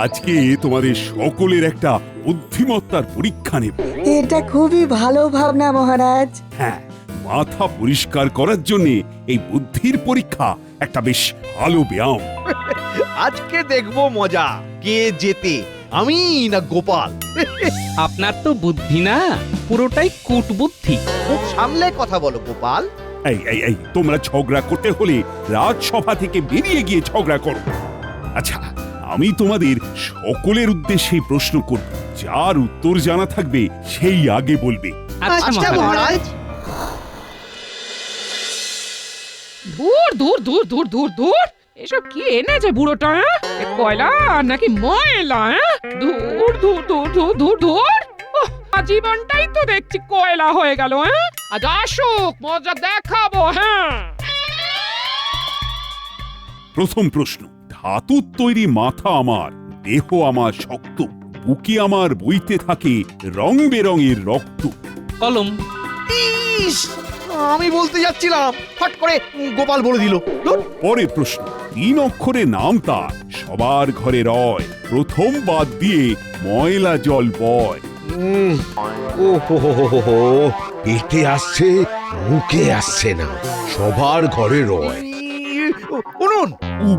আজকে তোমাদের সকলের একটা বুদ্ধিমত্তার পরীক্ষা নেব। এটা খুবই ভালো ভাবনা মহারাজ। হ্যাঁ, মাথা পরিষ্কার করার জন্য এই বুদ্ধির পরীক্ষা একটা বেশ ভালো ব্যায়াম। আজকে দেখবো মজা, কে জেতে, আমি না গোপাল। আপনার তো বুদ্ধি না, পুরোটাই কূটবুদ্ধি। খুব সামলে কথা বলো গোপাল। এই এই এই তোমরা ঝগড়া করতে হলে রাজসভা থেকে বেরিয়ে গিয়ে ঝগড়া করো। আচ্ছা, আমি তোমাদের সকলের উদ্দেশ্যে প্রশ্ন করব, যার উত্তর জানা থাকবে সেই আগে বলবে। আচ্ছা মহারাজ। দূর দূর দূর দূর দূর দূর, এসব কি এনেছে বুড়োটা? এ কয়লা নাকি ময়লা? দূর দূর দূর দূর দূর দূর। জীবনটাই তো দেখছি কয়লা হয়ে গেল। আজ আসুক, মজা দেখাবো। হ্যাঁ, প্রথম প্রশ্ন, ধাতুর তৈরি মাথা আমার, দেহ আমার শক্ত, বুকে আমার বইতে থাকে রং বেরঙের রক্ত। কলম। ইস, আমি বলতে যাচ্ছিলাম, ফট করে গোপাল বলে দিল। ধুর। পরের প্রশ্ন, 3 অক্ষরে নাম তার, সবার ঘরে রয়, প্রথম বাদ দিয়ে ময়লা জল বয়। ও হো, পেটে আসছে, মুখে আসছে না, সবার ঘরে রয়। উনুন।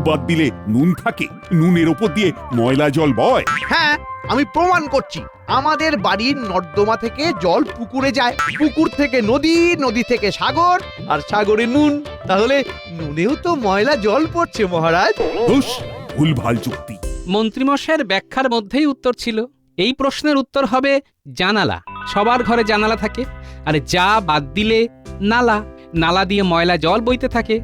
বাদ দিলে নুন থাকে, নুনের ওপর দিয়ে ময়লা জল বয়। হ্যাঁ, আমি প্রমাণ করছি। আমাদের বাড়ির নর্দমা থেকে জল পুকুরে যায়, পুকুর থেকে নদী, নদী থেকে সাগর, আর সাগরে নুন। তাহলে নুনেও তো ময়লা জল পড়ছে মহারাজ। দোষ, ভুলভাল যুক্তি। মন্ত্রীমশাইয়ের ব্যাখ্যার মধ্যেই উত্তর ছিল। এই প্রশ্নের উত্তর হবে জানালা। সবার ঘরে জানালা থাকে, আর যা বাদ দিলে নালা, নালা দিয়ে ময়লা জল বইতে থাকে।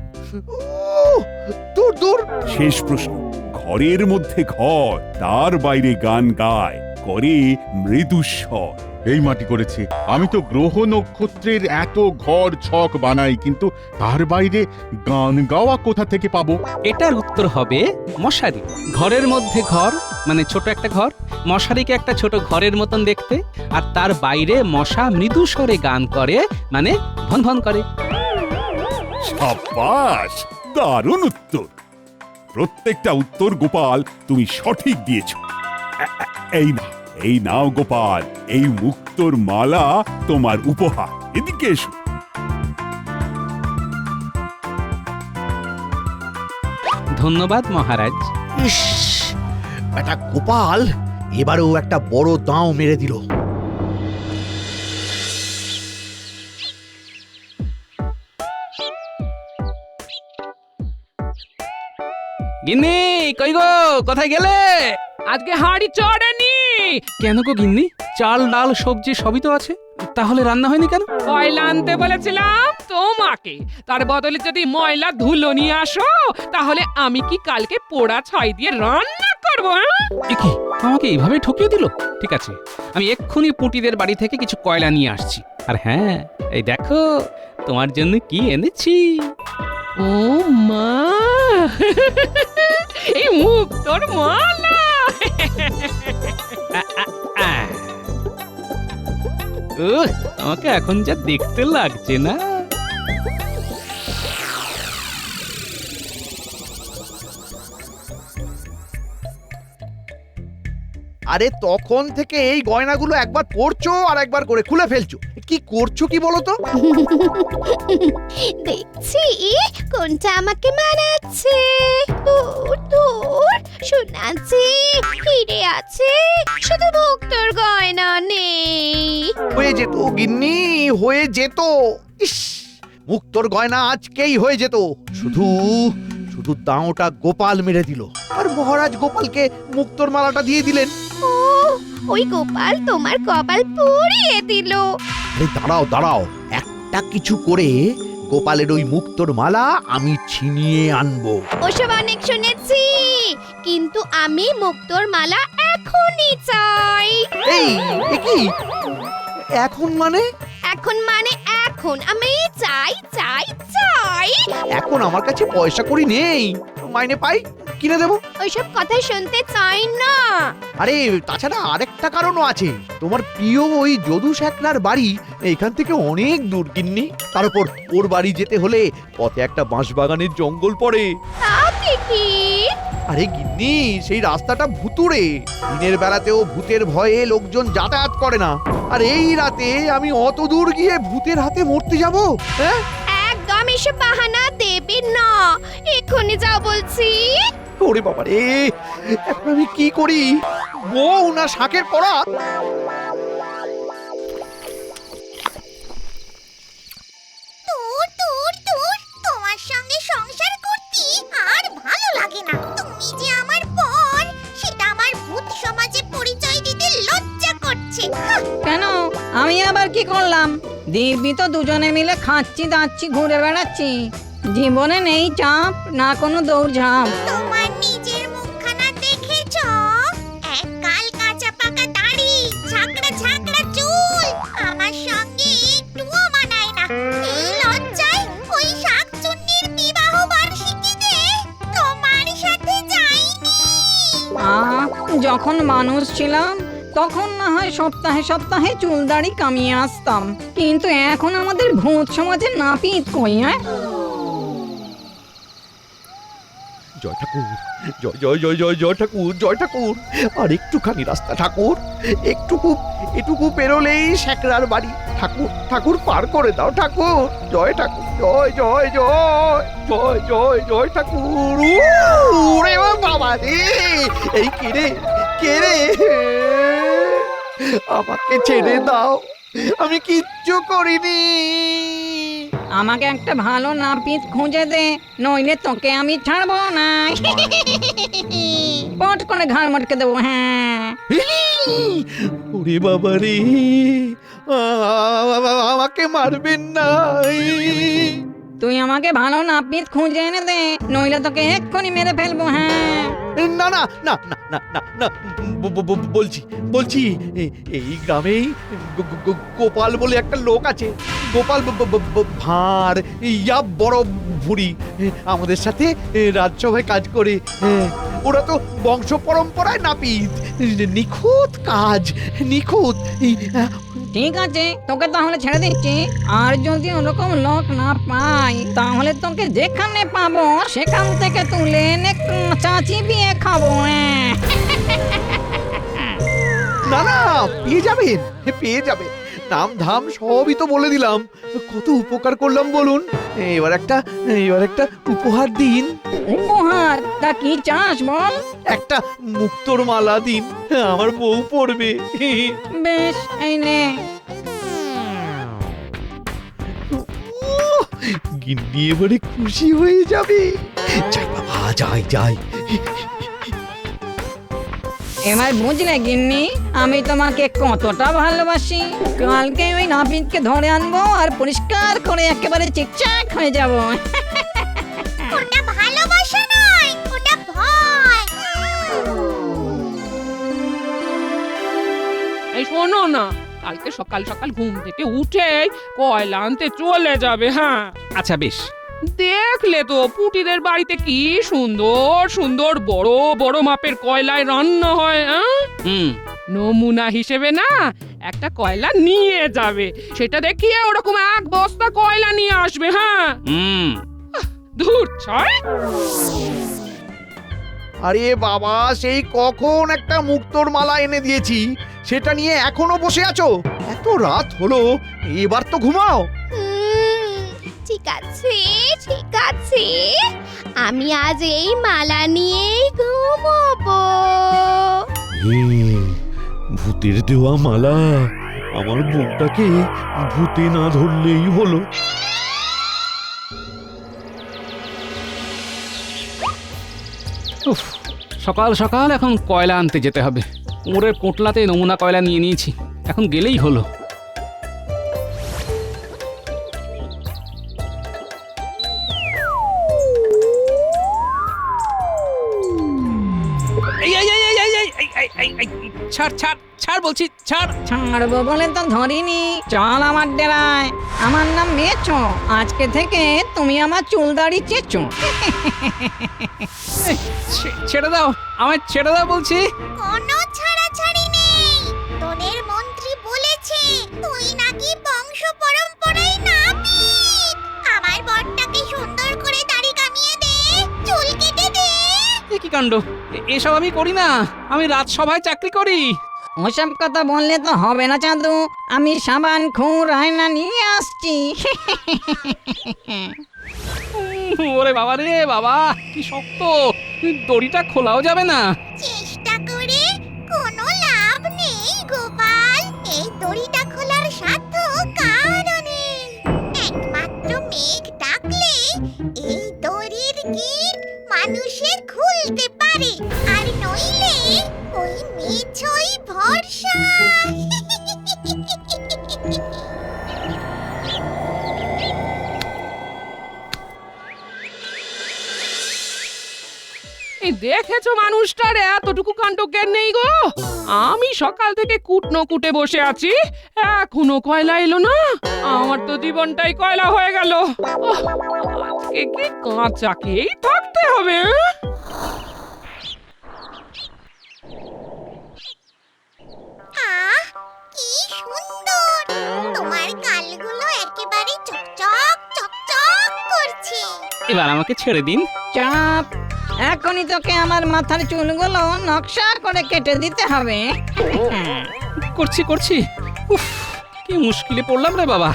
দূর দূর। শেষ প্রশ্ন, ঘরের মধ্যে ঘর, তার বাইরে গান গায়, করে মৃদুস্বর। এই মাটি করেছে। আমি তো গ্রহ নক্ষত্রের এত ঘর ছক বানাই, কিন্তু তার বাইরে গান গাওয়া কোথা থেকে পাবো? এটার উত্তর হবে মশারি। ঘরের মধ্যে ঘর মানে ছোট একটা ঘর, মশারিকে একটা ছোট ঘরের মতন দেখতে, আর তার বাইরে মশা মৃদু স্বরে গান করে মানে ভন ভন করে। সাবাস, দারুণ উত্তর। প্রত্যেকটা উত্তর গোপাল তুমি সঠিক দিয়েছ। এই নাও গোপাল, এই মুক্তোর মালা তোমার উপহার। এদিকে এসো। ধন্যবাদ মহারাজ। ইস, বেটা গোপাল এবারেও একটা বড় দাঁও মেরে দিল। গিন্নি, কই গো, কোথায় গেলে? আজকে হাঁড়ি চড়েনি। কেন গো গিন্নি? চাল ডাল সবজি সবই তো আছে, তাহলে রান্না হয়নি কেন? কয়লা আনতে বলেছিলাম তোমাকে, তার বদলে যদি ময়লা ধুলো নিয়ে আসো, তাহলে আমি কি কালকে পোড়া ছাই দিয়ে রান্না করবো? একি আমাকে এইভাবে ঠকিয়ে দিল। ঠিক আছে, আমি এক্ষুনি পুঁটিদের বাড়ি থেকে কিছু কয়লা নিয়ে আসছি। আর হ্যাঁ, এই দেখো তোমার জন্য কি এনেছি। ও মা, এই মুক্তোর মালা। আমাকে এখন যা দেখতে লাগছে না। আরে তখন থেকে এই গয়নাগুলো একবার পরছো আর একবার করে খুলে ফেলছো। কি করছো কি বলো তো? দেখছি কোনটা আমাকে মানাচ্ছে। দূর দূর শোনাচ্ছি, ফিরে আছে, শুধু মুক্তোর গয়না নেই। হয়ে যেত গিন্নি, হয়ে যেত। ইস, মুক্তোর গয়না আজকেই হয়ে যেত। শুধু শুধু দাঁওটা গোপাল মেরে দিল, আর মহারাজ গোপালকে মুক্তোর মালাটা দিয়ে দিলেন। ও, ওই গোপাল তোমার কপাল পুড়িয়ে দিল। আরে দাঁড়াও দাঁড়াও, একটা কিছু করে গোপালের ওই মুক্তোর মালা আমি ছিনিয়ে আনবো। ওসব অনেক শুনেছি, কিন্তু আমি মুক্তোর মালা এখনই চাই। এই এ কি এখন মানে? এখন মানে এখন, আমি চাই চাই চাই। এখন আমার কাছে পয়সা কড়ি নেই, মাইনে পাই কিনে দেবো। ওইসব কথা শুনতে চাই না। আরে তাছাড়া আরেকটা কারণও আছে। তোমার প্রিয় ওই যদু শেখনার বাড়ি এইখান থেকে অনেক দূর গিন্নি। তার উপর ওর বাড়ি যেতে হলে পথে একটা বাঁশবাগানের জঙ্গল পড়ে। তাতে কি? আরে গিন্নি, সেই রাস্তাটা ভুতুড়ে। দিনের বেলাতেও ভূতের ভয়ে লোকজন যাতায়াত করে না, আর এই রাতে আমি অত দূর গিয়ে ভূতের হাতে মরতে যাব? হ্যাঁ, একদম এসে বাহানা দেবেন না, এক্ষুনি যাও বলছি। ওরে বাবা রে, এখন আমি কি করি? বউ না শাকের পড়া? দূর দূর দূর, তোমার সঙ্গে সংসার করতে আর ভালো লাগে না। তুমি যে আমার বর, সেটা আমার ভূত সমাজে পরিচয় দিতে লজ্জা করছে। কেন আমি আবার কি করলাম? দিব্যি তো দুজনে মিলে খাচ্ছি দাচ্ছি ঘুরে বেড়াচ্ছি। জীবনে নেই চাপ, না কোনো দৌড়ঝাঁপ। তোমার নিজের মুখখানা দেখেছ? একগাল কাঁচা পাকা দাড়ি, ঝাঁকড়া ঝাঁকড়া চুল, আমার সঙ্গে একটুও মানায় না। এই লজ্জায় ওই শাকচুন্নির বিবাহ বার্ষিকীতে তোমার সাথে যাইনি। যখন মানুষ ছিলাম তখন না হয় সপ্তাহে সপ্তাহে চুল দাড়ি কামিয়ে আসতাম, কিন্তু এখন আমাদের ভূত সমাজের নাপিত কই? জয় ঠাকুর, জয় জয় জয় জয় জয় ঠাকুর, জয় ঠাকুর। আর একটুখানি রাস্তা ঠাকুর, এটুকু পেরোলেই শ্যাকরার বাড়ি। ঠাকুর ঠাকুর, পার করে দাও ঠাকুর। জয় ঠাকুর, জয় জয় জয় জয় জয় জয় ঠাকুর। ওরে বাবা রে, এই কে রে? আমাকে ছেড়ে দাও, আমি কিচ্ছু করিনি। আমাকে একটা ভালো নাপিত খুঁজে দে, নইলে তোকে আমি ছাড়বো না। পট করে ঘাড় মটকে দেবো। হ্যাঁ, ওরে বাবা রে, আমাকে মারবেন না। তুই আমাকে ভালো নাপিত খুঁজে এনে দে, নইলে তোকে এক্ষুনি মেরে ফেলবো। হ্যাঁ, না না না না না না না, বলছি এই গ্রামেই গোপাল বলে একটা লোক আছে। গোপাল ভাঁড়, ইয়া বড় ভুঁড়ি, আমাদের সাথে রাজসভায় কাজ করে। ওরা তো বংশ পরম্পরায় নাপিত, নিখুঁত কাজ, নিখুঁত। ঠিক আছে, তোকে তাহলে ছেড়ে দিচ্ছি। আর যদি ওরকম লোক না পাই, তাহলে তোকে যেখানে পাবো সেখান থেকে তুলে এনে কাঁচা চিবিয়ে খাবো। না না, পেয়ে যাবেন, নাম ধাম সবই তো বলে দিলাম। কত উপকার করলাম বলুন। এবার একটা উপহার দিন। উপহার? তা কি চাস বল? একটা মুক্তোর মালা দিন, আমার বউ পরবে। বেশ, এই নে। গিন্নি এবারে খুশি হয়ে যাবে। যাই বাবা, যাই। এবার বুঝলে গিন্নি, আমি তোমাকে কতটা ভালোবাসি। কালকে ওই নাপিতকে ধরে আনবো আর পরিষ্কার করে একেবারে চিকচাক হয়ে যাব। ওটা ভালোবাসা নয়, ওটা ভয়। এই শোনো না, কালকে সকাল সকাল ঘুম থেকে উঠে কয়লা আনতে চলে যাবে। হ্যাঁ, আচ্ছা বেশ। দেখলে তো পুটিদের বাড়িতে কি সুন্দর সুন্দর বড় বড় মাপের কয়লায় রান্না হয়। নমুনা হিসেবে না একটা কয়লা নিয়ে যাবে, সেটা দেখিয়ে ওরকম এক বস্তা কয়লা নিয়ে আসবে। হ্যাঁ, ধুর ছয়। আরে বাবা, সেই কখন একটা মুক্তোর মালা এনে দিয়েছি, সেটা নিয়ে এখনো বসে আছো? এত রাত হলো, এবার তো ঘুমাও। ঠিক আছে, আমি আজ এই মালা নিয়েই ঘুমোবো। ভূতের দেওয়া মালা, আমার বউটাকে ভূতে না ধরলেই হলো। উফ, সকাল সকাল এখন কয়লা আনতে যেতে হবে। কুমোরের পোটলাতে নমুনা কয়লা নিয়ে নিয়েছি, এখন গেলেই হলো। ছাড় বলছি, ছাড়। ছাড়বো বলে তো ধরিনি। চল আমার ডেরায়। আমার নাম মেছো, আজকে থেকে তুমি আমার চুল দাড়ি চেঁচো। ছেড়ে দাও, আমায় ছেড়ে দাও বলছি। কোনো ছাড়াছাড়ি নেই। তোদের মন্ত্রী বলেছে তুই নাকি বংশ পরম্পরায় নাপিত। আমার বরটাকে সুন্দর করে দাড়ি কামিয়ে দে, চুল কেটে দে। কি কাণ্ড! এসব আমি করি না, আমি রাজসভায় চাকরি করি। ওসব কথা বললে তো হবে না চাঁদু, আমি সাবান খুঁড় আয়না নিয়ে আসছি। ওরে বাবা রে বাবা, কি শক্ত! দড়িটা খোলাও যাবে না। চেষ্টা করে কোনো লাভ নেই গোপাল, এই দড়িটা খোলার সাধ্য কারও নেই। একমাত্র মেঘ ডাকলে এই দড়ির গিঁট মানুষের খুলতে পারে, আর নইলে ওই মেছই ভরসা। এই দেখেছো মানুষটার এতটুকু কাণ্ড জ্ঞান নেই গো। আমি সকাল থেকে কুটনো কুটে বসে আছি, এখনো কয়লা এলো না। আমার তো জীবনটাই কয়লা হয়ে গেল। ওহ, আজকে কি কাঁচাকেই থাকতে হবে? আহ, কি সুন্দর! তোমার গালগুলো একেবারে চকচক চকচক করছে। এবার আমাকে ছেড়ে দিন। চাপ, এখনই তোকে আমার মাথার চুলগুলো নকশা করে কেটে দিতে হবে। করছি করছি। উফ, কি মুশকিলে পড়লাম রে বাবা।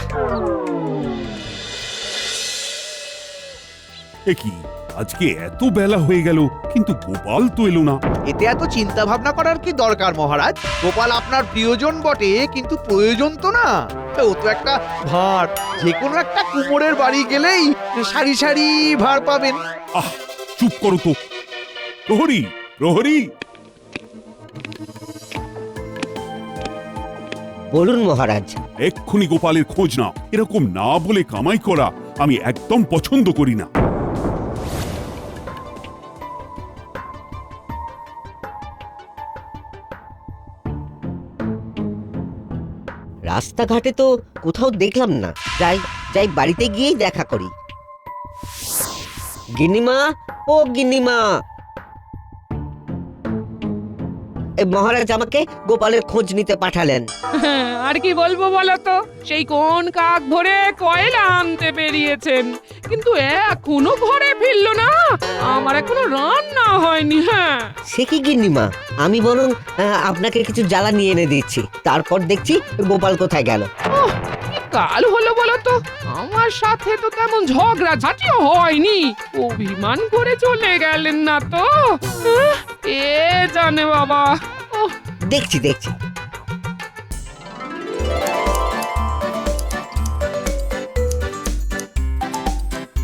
এ কি, আজকে এত বেলা হয়ে গেল কিন্তু গোপাল তো এলো না। এতে এত চিন্তা ভাবনা করার কি দরকার মহারাজ? গোপাল আপনার প্রিয়জন বটে, কিন্তু প্রয়োজন তো না। ও তো একটা ভাঁড়, যে কোনো একটা কুমোরের বাড়ি গেলেই সারি সারি ভাঁড় পাবেন। আহ, চুপ করো তো। প্রহরী, প্রহরী! বলুন মহারাজ। এক্ষুনি গোপালের খোঁজ না। এরকম না বলে কামাই করা আমি একদম পছন্দ করি না। রাস্তাঘাটে তো কোথাও দেখলাম না, যাই যাই বাড়িতে গিয়েই দেখা করি। গিন্নিমা, ও গিন্নিমা! মহারাজ আমাকে গোপালের খোঁজ নিতে পাঠালেন। আর কি বলবো বলো তো, সেই কোন কাক ভরে কয়লা আনতে বেরিয়েছেন, কিন্তু এখনো ঘরে ফিরলো না। আমার এখনো রান্না হয়নি। হ্যাঁ, সে কি গিন্নিমা, আমি বরং আপনাকে কিছু জ্বালা নিয়ে এনে দিচ্ছি, তারপর দেখছি গোপাল কোথায় গেল। ওহ, কি কাল হলো বলো তো, আমার সাথে তো তেমন ঝগড়া ঝাঁটিও হয়নি। অভিমান করে চলে গেলেন না তো? এ জানে বাবা। ওহ, দেখছি দেখছি।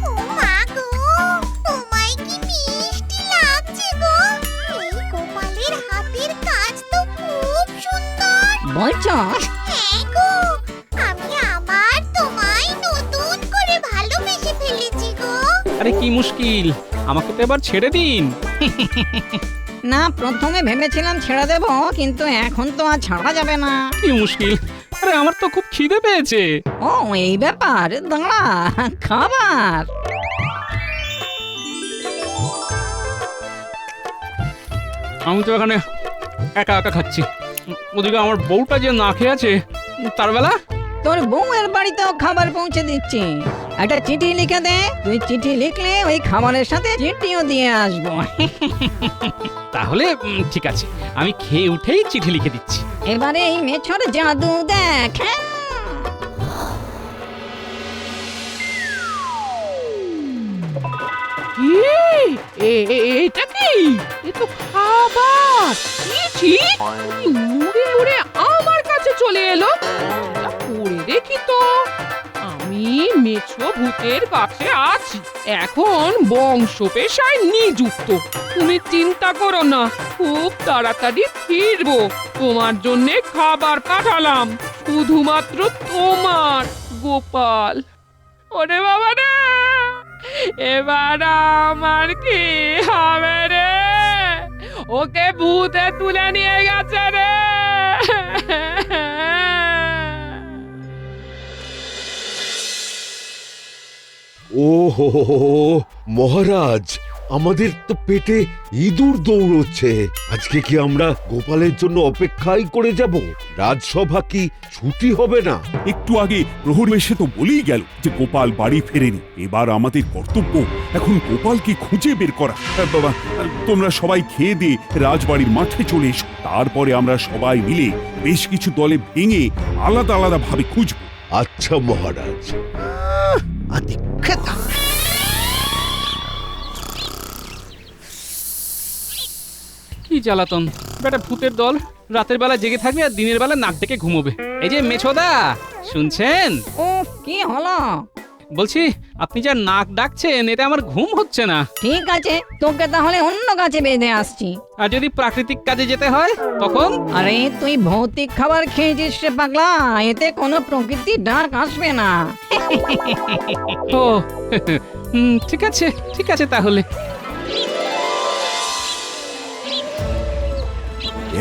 ও মা গো, তোমায় কি মিষ্টি লাগছে গো! এই গোপালের হাতের কাজ তো খুব সুন্দর। বলছো? হ্যাঁ গো, আমি আবার তোমায় নতুন করে ভালোবেসে ফেলেছি গো। আরে কি মুশকিল, আমাকে তো এবার ছেড়ে দিন। না, প্রথমে ভেবেছিলাম ছেড়ে দেব, কিন্তু এখন তো আর ছাড়া যাবে না। কি মুশকিল? আরে আমার তো খুব খিদে পেয়েছে। ও, এই ব্যাপার, দাঁড়া, খাবার। আমি তো এখানে একা একা খাচ্ছি, ওদিকে আমার বউটা যে না খেয়ে আছে, তার বেলা। তোর বউয়ের বাড়িতেও খাবার পৌঁছে দিচ্ছি। একটা চিঠি লিখে দে, তুই চিঠি লিখলে ওই খাবারের সাথে চিঠিও দিয়ে আসবো। তাহলে ঠিক আছে, আমি খেয়ে উঠেই চিঠি লিখে দিচ্ছি। এবারে এই মেছর জাদু দেখ। হ্যাঁ? কি? এটা কি? এ তো খাবার। চিঠি উড়ে উড়ে আমার কাছে চলে এলো। তা পড়ে দেখি তো, আমি মেছো ভূতের কাছে আছি, এখন বংশ পেশায় নিযুক্ত। তুমি চিন্তা করো না, খুব তাড়াতাড়ি ফিরবো। তোমার জন্য খাবার পাঠালাম, শুধুমাত্র তোমার, গোপাল। ওরে বাবা রে, এবার আমার কি হবে রে? ওকে ভূতে তুলে নিয়ে গেছে রে। ও হো হো হো, মহারাজ, আমাদের তো পেটে ইঁদুর দৌড়চ্ছে। আজকে কি আমরা গোপালের জন্য অপেক্ষাই করে যাব? রাজসভা কি ছুটি হবে না? একটু আগে প্রহরী এসে তো বলেই গেল যে গোপাল বাড়ি ফেরেনি। এবার আমাদের কর্তব্য এখন গোপালকে খুঁজে বের করা। বাবা, তোমরা সবাই খেয়ে দিয়ে রাজবাড়ির মাঠে চলে এসো। তারপরে আমরা সবাই মিলে বেশ কিছু দলে ভেঙে আলাদা আলাদা ভাবে খুঁজব। আচ্ছা মহারাজ। আদিক্ষেতা কি জ্বালাতন! বেটা ভূতের দল রাতের বেলা জেগে থাকবে আর দিনের বেলা নাক ডেকে ঘুমোবে। এই যে মেছোদা, শুনছেন? ও কি হলো? বলছি, আপনি যা নাক ডাকছেন এতে আমার ঘুম হচ্ছে না। ঠিক আছে, তোকে তাহলে অন্য কাছে বেঁধে আসছি। আর যদি প্রাকৃতিক কাজে যেতে হয় তখন? আরে তুই ভৌতিক খাবার খেয়েছিস রে পাগলা, এতে কোনো প্রকৃতির ডাক আসবে না। ও ঠিক আছে, ঠিক আছে তাহলে।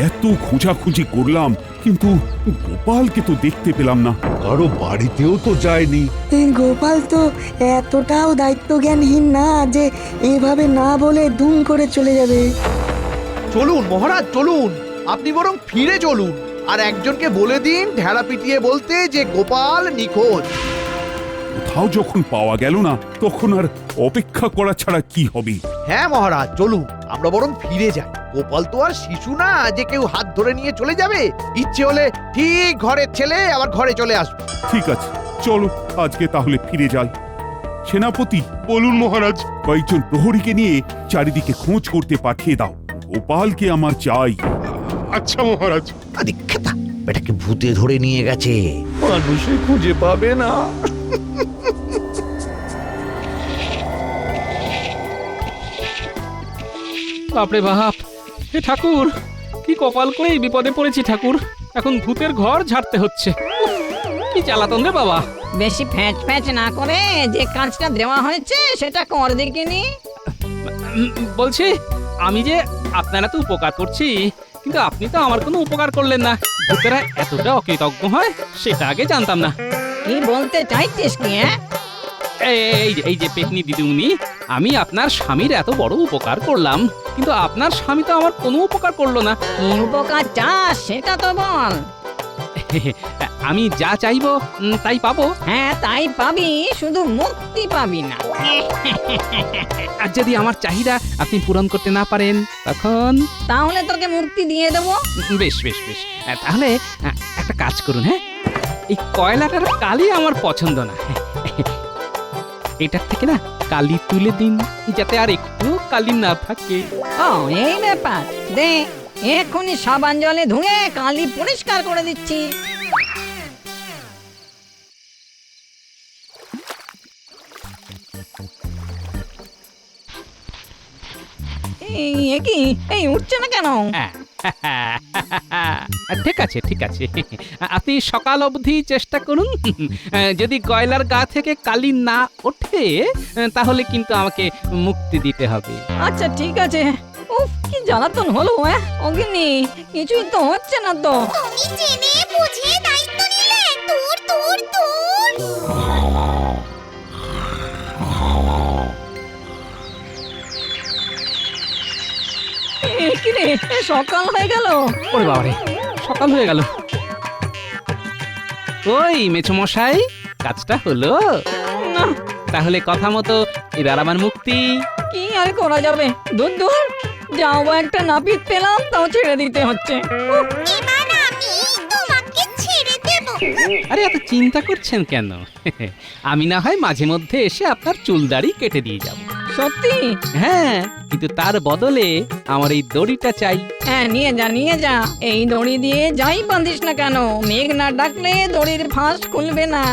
এত খোঁজাখুঁজি করলাম, কিন্তু গোপালকে তো দেখতে পেলাম না। কারো বাড়িতেও তো যায়নি। গোপাল তো এতটাও দায়িত্বজ্ঞানহীন না যে এভাবে না বলে দুম করে চলে যাবে। চলুন মহারাজ, চলুন, আপনি বরং ফিরে চলুন আর একজনকে বলে দিন ঢেড়া পিটিয়ে বলতে যে গোপাল নিখোঁজ। কোথাও যখন পাওয়া গেল না, তখন আর অপেক্ষা করা ছাড়া কি হবে? হ্যাঁ মহারাজ, চলুন, আমরা বরং ফিরে যাই। গোপাল তো আর শিশু না যে কেউ হাত ধরে নিয়ে চলে যাবে। ইচ্ছে হলে ঠিক ঘরের ছেলে আবার ঘরে চলে আসবে। ঠিক আছে, চলো আজকে তাহলে ফিরে যাই। সেনাপতি, বলুন মহারাজ। কয়েকজন প্রহরীকে নিয়ে চারিদিকে খোঁজ করতে পাঠিয়ে দাও। গোপালকে আমার চাই। আচ্ছা মহারাজ। আদিক্ষেতা, বেটাকে ভূতে ধরে নিয়ে গেছে, মানুষে খুঁজে পাবে না। বাপরে বাপ! হে ঠাকুর, কি কপাল করে এই বিপদে পড়েছি ঠাকুর। এখন ভূতের ঘর ঝাড়তে হচ্ছে। উফ, কি জ্বালাতন রে বাবা! বেশি ফ্যাচ ফ্যাচ না করে যে কাজটা দেওয়া হয়েছে সেটা কর দেখিনি। বলছি, আমি যে আপনারা তো উপকার করছি, কিন্তু আপনি তো আমার কোনো উপকার করলেন না। ভূতেরা এতটা অকৃতজ্ঞ হয় সেটা আগে জানতাম না। কি বলতে চাইছিস কি? এই যে পেতনি দিদিমণি, আমি আপনার স্বামীর এত বড় উপকার করলাম, কিন্তু আপনার স্বামী তো আমার কোনো উপকার করলো না। কি উপকার চাস সেটা তো বল। আমি যা চাইবো তাই পাবো। হ্যাঁ তাই পাবি, শুধু মুক্তি পাবি না। আর যদি আমার চাহিদা আপনি পূরণ করতে না পারেন তখন? তাহলে তোকে মুক্তি দিয়ে দেবো। বেশ বেশ বেশ, তাহলে একটা কাজ করুন। হ্যাঁ, এই কয়লাটার কালি আমার পছন্দ না। এটার থেকে না কালি তুলে দিন, যাতে আর একটু কালি না থাকে। ও এই ব্যাপার, দে এক্ষুনি সাবান জলে ধুয়ে কালি পরিষ্কার করে দিচ্ছি। কি এই উঠছে না কেন? ঠিক আছে ঠিক আছে, আপনি সকাল অবধি চেষ্টা করুন। যদি কয়লার গা থেকে কালি না ওঠে তাহলে কিন্তু আমাকে মুক্তি দিতে হবে। আচ্ছা ঠিক আছে। উফ, কি জ্বালাতন হলো! অগ্নি, কিছুই তো হচ্ছে না তো। তুমি জেনে বুঝে দায়িত্ব নিলে। দূর দূর দূর। কি রে, সকাল হয়ে গেল। ওরে বাবারে, সকাল হয়ে গেল। ওই মেছো মশাই, কাজটা হলো না। তাহলে কথা মতো এবার আমার মুক্তি। কি আর করা যাবে, দূর দূর। যাও, বা একটা নাপিত পেলাম, তাও ছেড়ে দিতে হচ্ছে। উফ, এবার আমি তোমাকে ছেড়ে দেব। আরে এত চিন্তা করছেন কেন? আমি না হয় মাঝে মধ্যে এসে আপনার চুল দাড়ি কেটে দিয়ে যাব। সত্যি? হ্যাঁ, কিন্তু তার বদলে আমার এই দড়িটা চাই। হ্যাঁ, নিয়ে যা নিয়ে যা। এই দড়ি দিয়ে যাই বাঁধিস না কেন, মেঘ না ডাকলে দড়ির ফাঁস খুলবে না।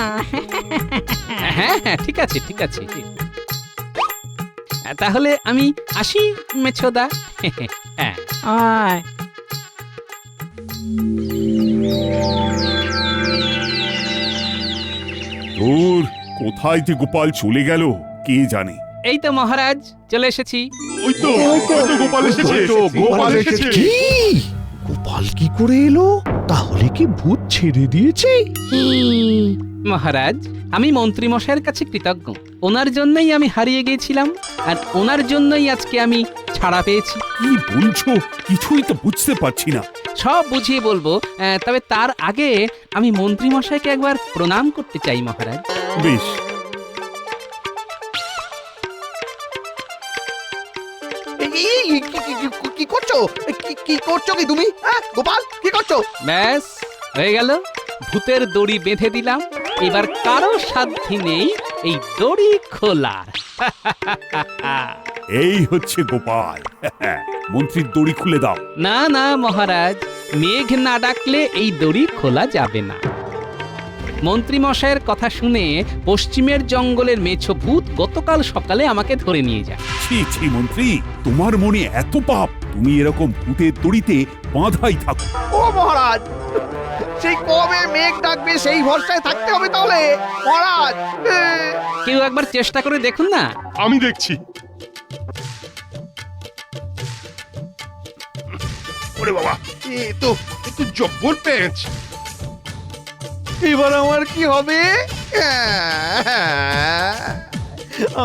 হ্যাঁ হ্যাঁ, ঠিক আছে ঠিক আছে। তাহলে আমি আসি মেছোদা। হ্যাঁ, আয়। ওর কোথায় যে গোপাল চলে গেল কে জানে। এই তো মহারাজ, চলে এসেছি। ওই তো গোপাল এসেছে। গোপাল এসেছে। কি? গোপাল কি করে এলো? তাহলে কি ভূত ছেড়ে দিয়েছে? মহারাজ, আমি মন্ত্রী মশাইয়ের কাছে কৃতজ্ঞ। ওনার জন্যই আমি হারিয়ে গিয়েছিলাম, আর ওনার জন্যই আজকে আমি ছাড়া পেয়েছি। কি বলছো কিছুই তো বুঝতে পারছি না। সব বুঝিয়ে বলবো, তবে তার আগে আমি মন্ত্রী মশাইকে একবার প্রণাম করতে চাই মহারাজ। বেশ, কি করছো? কি করছো কি তুমি? গোপাল কি করছো? ব্যাস হয়ে গেল, ভূতের দড়ি বেঁধে দিলাম। এবার কারো সাধ্যি নেই এই দড়ি খোলার। এই হচ্ছে গোপাল। মন্ত্রীর দড়ি খুলে দাও। না না মহারাজ, মেঘ না ডাকলে এই দড়ি খোলা যাবে না। মন্ত্রী মশাইয়ের কথা শুনে পশ্চিমের জঙ্গলের মেছো ভূত গতকাল সকালে আমাকে ধরে নিয়ে যায়। ছি ছি মন্ত্রী, তোমার মনে এত পাপ, তুমি এরকম ভূতের দড়িতে বাঁধাই থাকো। ও মহারাজ, সেই কবে মেঘ ডাকবে সেই ভরসায় থাকতে হবে তাহলে মহারাজ। কেউ একবার চেষ্টা করে দেখুন না। আমি দেখছি। ওরে বাবা, এ তো জব্বর পেঁচ। এবার আমার কি হবে?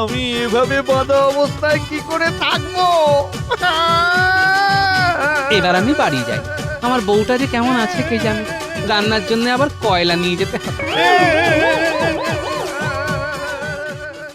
আমি এভাবে বাঁধা অবস্থায় কি করে থাকবো? এবার আমি বাড়ি যাই। আমার বউটা যে কেমন আছে কে জানে, রান্নার জন্য আবার কয়লা নিয়ে যেতে হবে।